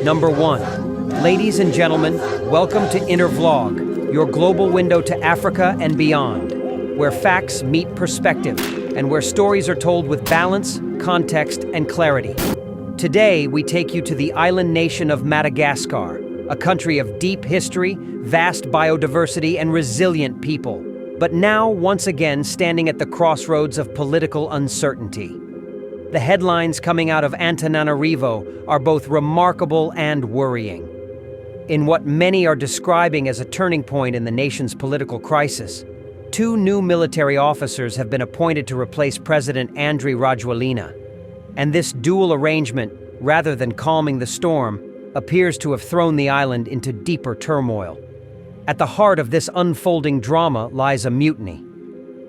Number 1. Ladies and gentlemen, welcome to Inner Vlog, your global window to Africa and beyond, where facts meet perspective and where stories are told with balance, context, and clarity. Today, we take you to the island nation of Madagascar, a country of deep history, vast biodiversity, and resilient people, but now once again standing at the crossroads of political uncertainty. The headlines coming out of Antananarivo are both remarkable and worrying. In what many are describing as a turning point in the nation's political crisis, 2 new military officers have been appointed to replace President Andry Rajoelina. And this dual arrangement, rather than calming the storm, appears to have thrown the island into deeper turmoil. At the heart of this unfolding drama lies a mutiny.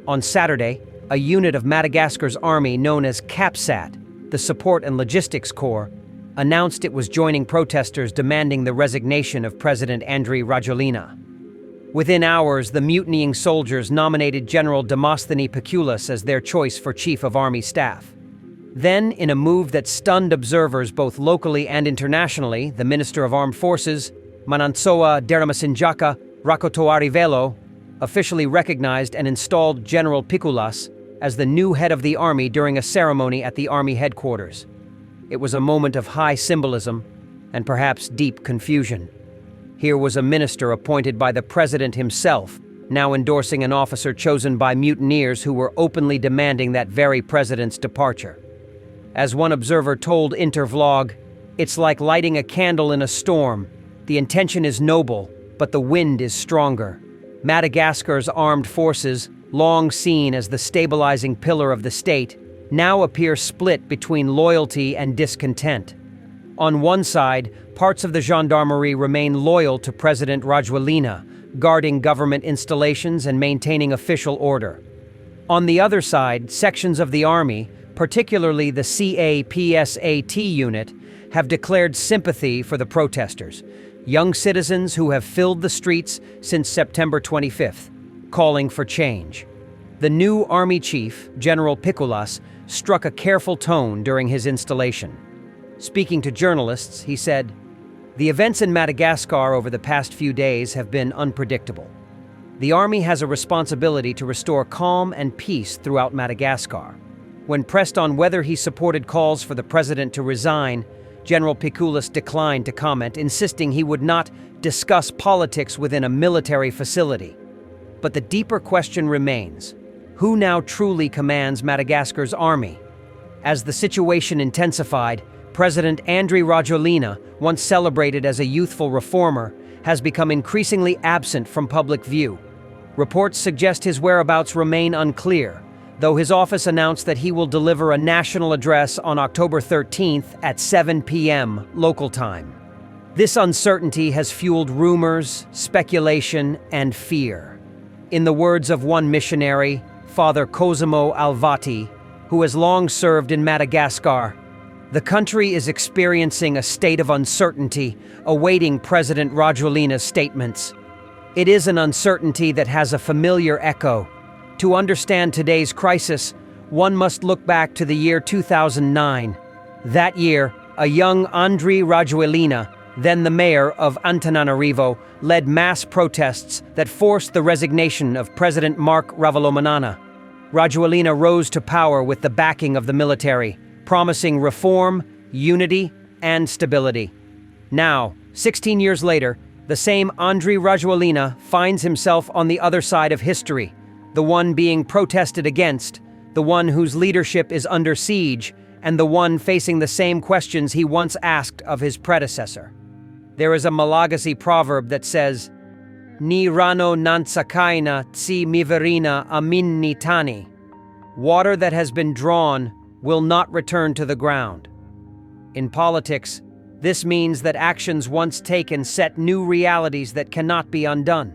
On Saturday, a unit of Madagascar's army known as CAPSAT, the Support and Logistics Corps, announced it was joining protesters demanding the resignation of President Andry Rajoelina. Within hours, the mutinying soldiers nominated General Demosthenes Pikulas as their choice for Chief of Army Staff. Then, in a move that stunned observers both locally and internationally, the Minister of Armed Forces, Manantsoa Deramasinjaka Rakotoarivelo, officially recognized and installed General Pikulas as the new head of the army during a ceremony at the army headquarters. It was a moment of high symbolism and perhaps deep confusion. Here was a minister appointed by the president himself, now endorsing an officer chosen by mutineers who were openly demanding that very president's departure. As one observer told Intervlog, "It's like lighting a candle in a storm. The intention is noble, but the wind is stronger." Madagascar's armed forces, long seen as the stabilizing pillar of the state, now appear split between loyalty and discontent. On one side, parts of the gendarmerie remain loyal to President Rajoelina, guarding government installations and maintaining official order. On the other side, sections of the army, particularly the CAPSAT unit, have declared sympathy for the protesters, young citizens who have filled the streets since September 25th, calling for change. The new army chief, General Pikulas, struck a careful tone during his installation. Speaking to journalists, he said, "The events in Madagascar over the past few days have been unpredictable. The army has a responsibility to restore calm and peace throughout Madagascar." When pressed on whether he supported calls for the president to resign, General Pikulas declined to comment, insisting he would not discuss politics within a military facility. But the deeper question remains: who now truly commands Madagascar's army? As the situation intensified, President Andry Rajoelina, once celebrated as a youthful reformer, has become increasingly absent from public view. Reports suggest his whereabouts remain unclear, though his office announced that he will deliver a national address on October 13th at 7 p.m. local time. This uncertainty has fueled rumors, speculation, and fear. In the words of one missionary, Father Cosimo Alvati, who has long served in Madagascar, "The country is experiencing a state of uncertainty, awaiting President Rajoelina's statements. It is an uncertainty that has a familiar echo. To understand today's crisis, one must look back to the year 2009. That year, a young Andry Rajoelina, then the mayor of Antananarivo, led mass protests that forced the resignation of President Marc Ravalomanana. Rajoelina rose to power with the backing of the military, promising reform, unity, and stability. Now, 16 years later, the same Andry Rajoelina finds himself on the other side of history, the one being protested against, the one whose leadership is under siege, and the one facing the same questions he once asked of his predecessor. There is a Malagasy proverb that says, "Ni rano nansakaina tsi miverina amin ni tani." Water that has been drawn will not return to the ground. In politics, this means that actions once taken set new realities that cannot be undone.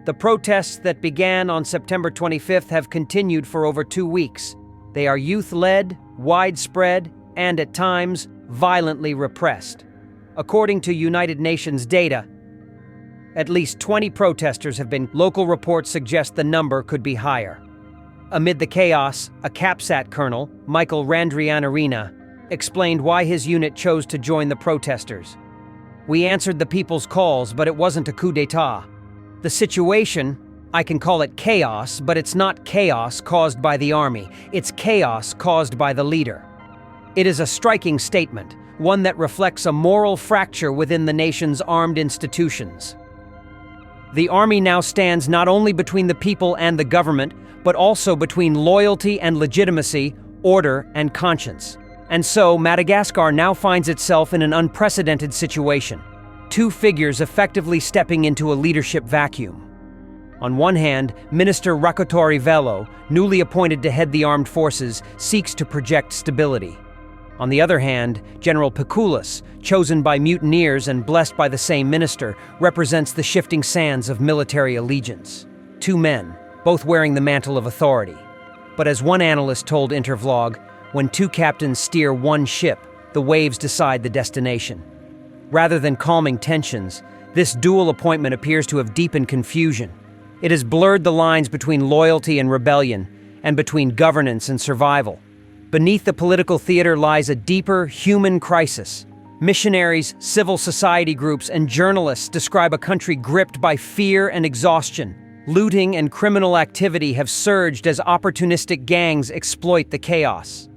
The protests that began on September 25th have continued for over 2 weeks. They are youth-led, widespread, and at times, violently repressed. According to United Nations data, at least 20 protesters have been. Local reports suggest the number could be higher. Amid the chaos, a CAPSAT colonel, Michael Randrianarina, explained why his unit chose to join the protesters. We answered the people's calls, but it wasn't a coup d'etat. The situation, I can call it chaos, but it's not chaos caused by the army. It's chaos caused by the leader. It is a striking statement, one that reflects a moral fracture within the nation's armed institutions. The army now stands not only between the people and the government, but also between loyalty and legitimacy, order and conscience. And so, Madagascar now finds itself in an unprecedented situation. Two figures effectively stepping into a leadership vacuum. On one hand, Minister Rajoelina, newly appointed to head the armed forces, seeks to project stability. On the other hand, General Pikulis, chosen by mutineers and blessed by the same minister, represents the shifting sands of military allegiance. Two men, both wearing the mantle of authority. But as one analyst told Intervlog, when two captains steer one ship, the waves decide the destination. Rather than calming tensions, this dual appointment appears to have deepened confusion. It has blurred the lines between loyalty and rebellion, and between governance and survival. Beneath the political theater lies a deeper human crisis. Missionaries, civil society groups, and journalists describe a country gripped by fear and exhaustion. Looting and criminal activity have surged as opportunistic gangs exploit the chaos.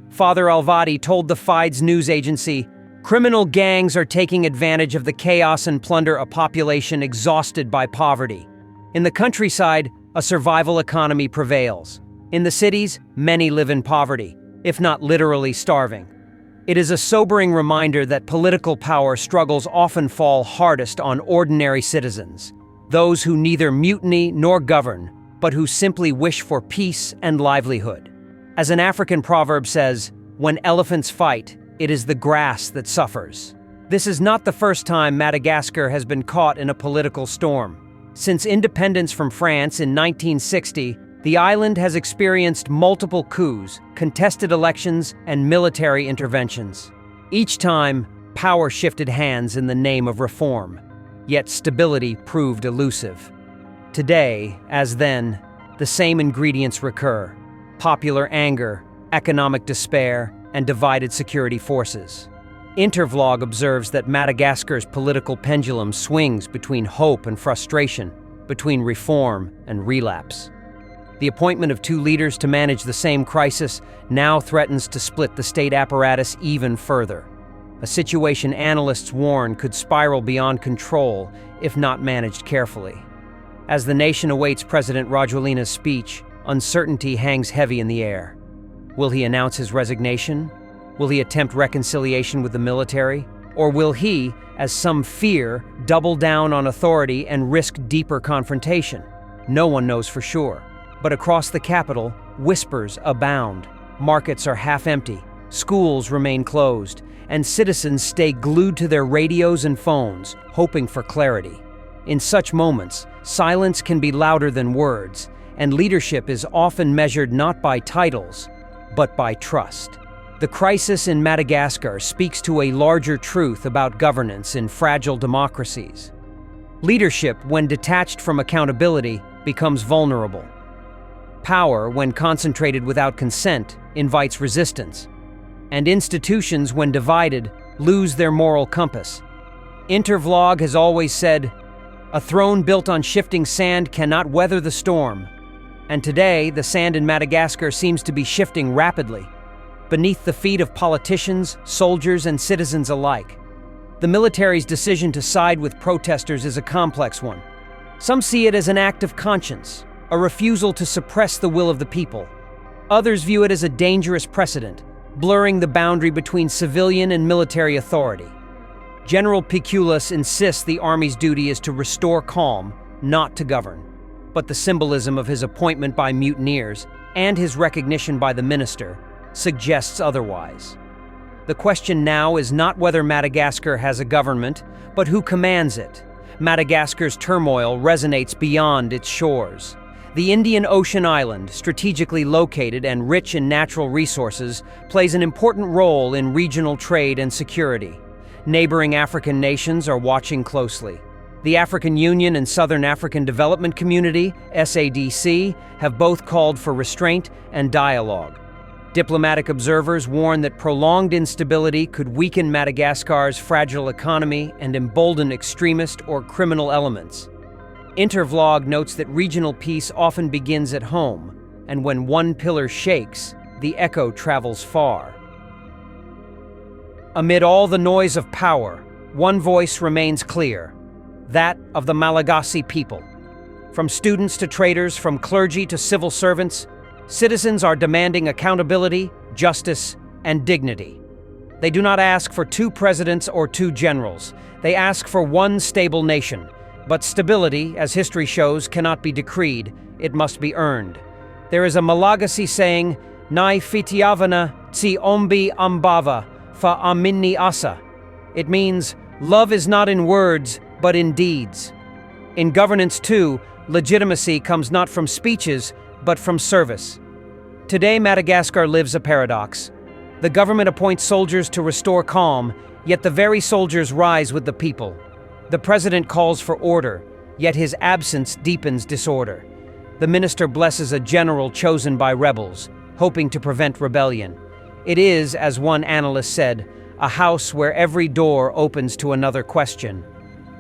Father Alvadi told the Fides news agency, "Criminal gangs are taking advantage of the chaos and plunder a population exhausted by poverty. In the countryside, a survival economy prevails. In the cities, many live in poverty, if not literally starving." It is a sobering reminder that political power struggles often fall hardest on ordinary citizens, those who neither mutiny nor govern, but who simply wish for peace and livelihood. As an African proverb says, "When elephants fight, it is the grass that suffers." This is not the first time Madagascar has been caught in a political storm. Since independence from France in 1960, the island has experienced multiple coups, contested elections, and military interventions. Each time, power shifted hands in the name of reform, yet stability proved elusive. Today, as then, the same ingredients recur: popular anger, economic despair, and divided security forces. Intervlog observes that Madagascar's political pendulum swings between hope and frustration, between reform and relapse. The appointment of two leaders to manage the same crisis now threatens to split the state apparatus even further. A situation analysts warn could spiral beyond control if not managed carefully. As the nation awaits President Rajoelina's speech, uncertainty hangs heavy in the air. Will he announce his resignation? Will he attempt reconciliation with the military? Or will he, as some fear, double down on authority and risk deeper confrontation? No one knows for sure. But across the capital, whispers abound. Markets are half empty, schools remain closed, and citizens stay glued to their radios and phones, hoping for clarity. In such moments, silence can be louder than words, and leadership is often measured not by titles, but by trust. The crisis in Madagascar speaks to a larger truth about governance in fragile democracies. Leadership, when detached from accountability, becomes vulnerable. Power, when concentrated without consent, invites resistance. And institutions, when divided, lose their moral compass. Intervlog has always said, "A throne built on shifting sand cannot weather the storm." And today, the sand in Madagascar seems to be shifting rapidly, beneath the feet of politicians, soldiers, and citizens alike. The military's decision to side with protesters is a complex one. Some see it as an act of conscience, a refusal to suppress the will of the people. Others view it as a dangerous precedent, blurring the boundary between civilian and military authority. General Pikulis insists the army's duty is to restore calm, not to govern. But the symbolism of his appointment by mutineers and his recognition by the minister suggests otherwise. The question now is not whether Madagascar has a government, but who commands it. Madagascar's turmoil resonates beyond its shores. The Indian Ocean island, strategically located and rich in natural resources, plays an important role in regional trade and security. Neighboring African nations are watching closely. The African Union and Southern African Development Community, SADC, have both called for restraint and dialogue. Diplomatic observers warn that prolonged instability could weaken Madagascar's fragile economy and embolden extremist or criminal elements. Intervlog notes that regional peace often begins at home, and when one pillar shakes, the echo travels far. Amid all the noise of power, one voice remains clear, that of the Malagasy people. From students to traders, from clergy to civil servants, citizens are demanding accountability, justice, and dignity. They do not ask for 2 presidents or 2 generals. They ask for one stable nation. But stability, as history shows, cannot be decreed. It must be earned. There is a Malagasy saying, Nai fitiavana tsi ombi ambava fa aminni asa. It means, love is not in words, but in deeds. In governance, too, legitimacy comes not from speeches, but from service. Today, Madagascar lives a paradox. The government appoints soldiers to restore calm, yet the very soldiers rise with the people. The president calls for order, yet his absence deepens disorder. The minister blesses a general chosen by rebels, hoping to prevent rebellion. It is, as one analyst said, a house where every door opens to another question.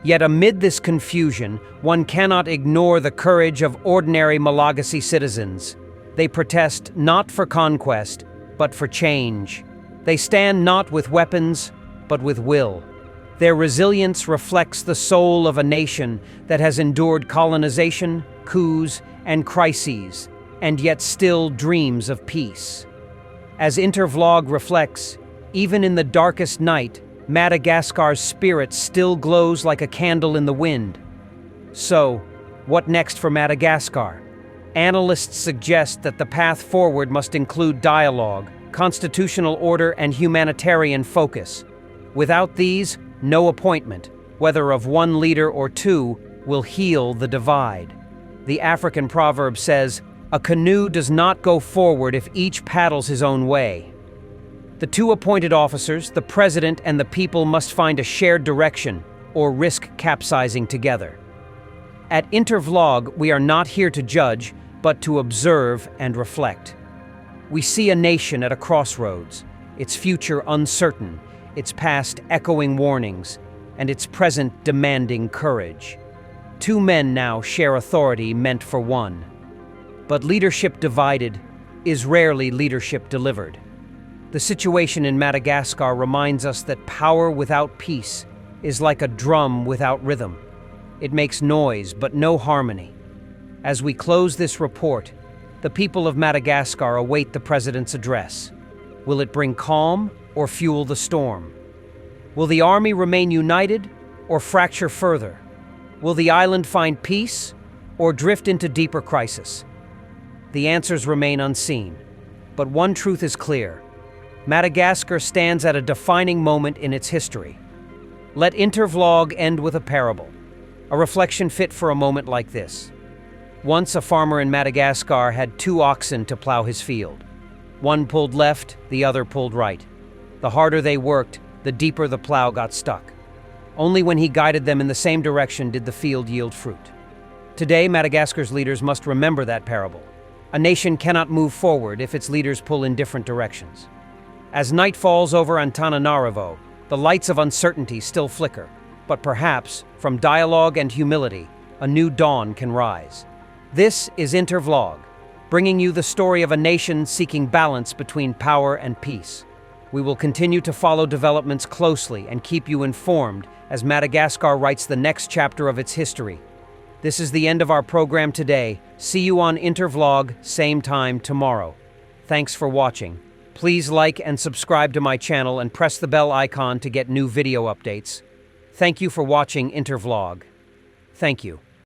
Yet amid this confusion, one cannot ignore the courage of ordinary Malagasy citizens. They protest not for conquest, but for change. They stand not with weapons, but with will. Their resilience reflects the soul of a nation that has endured colonization, coups, and crises, and yet still dreams of peace. As Intervlog reflects, even in the darkest night, Madagascar's spirit still glows like a candle in the wind. So, what next for Madagascar? Analysts suggest that the path forward must include dialogue, constitutional order, and humanitarian focus. Without these, no appointment, whether of one leader or 2, will heal the divide. The African proverb says, "A canoe does not go forward if each paddles his own way." The 2 appointed officers, the president and the people, must find a shared direction or risk capsizing together. At Intervlog, we are not here to judge, but to observe and reflect. We see a nation at a crossroads, its future uncertain, its past echoing warnings, and its present demanding courage. 2 men now share authority meant for one. But leadership divided is rarely leadership delivered. The situation in Madagascar reminds us that power without peace is like a drum without rhythm. It makes noise, but no harmony. As we close this report, the people of Madagascar await the president's address. Will it bring calm or fuel the storm? Will the army remain united or fracture further? Will the island find peace or drift into deeper crisis? The answers remain unseen, but one truth is clear. Madagascar stands at a defining moment in its history. Let Intervlog end with a parable, a reflection fit for a moment like this. Once a farmer in Madagascar had 2 oxen to plow his field. One pulled left, the other pulled right. The harder they worked, the deeper the plow got stuck. Only when he guided them in the same direction did the field yield fruit. Today, Madagascar's leaders must remember that parable. A nation cannot move forward if its leaders pull in different directions. As night falls over Antananarivo, the lights of uncertainty still flicker, but perhaps, from dialogue and humility, a new dawn can rise. This is Intervlog, bringing you the story of a nation seeking balance between power and peace. We will continue to follow developments closely and keep you informed as Madagascar writes the next chapter of its history. This is the end of our program today. See you on Intervlog, same time tomorrow. Thanks for watching. Please like and subscribe to my channel and press the bell icon to get new video updates. Thank you for watching Intervlog. Thank you.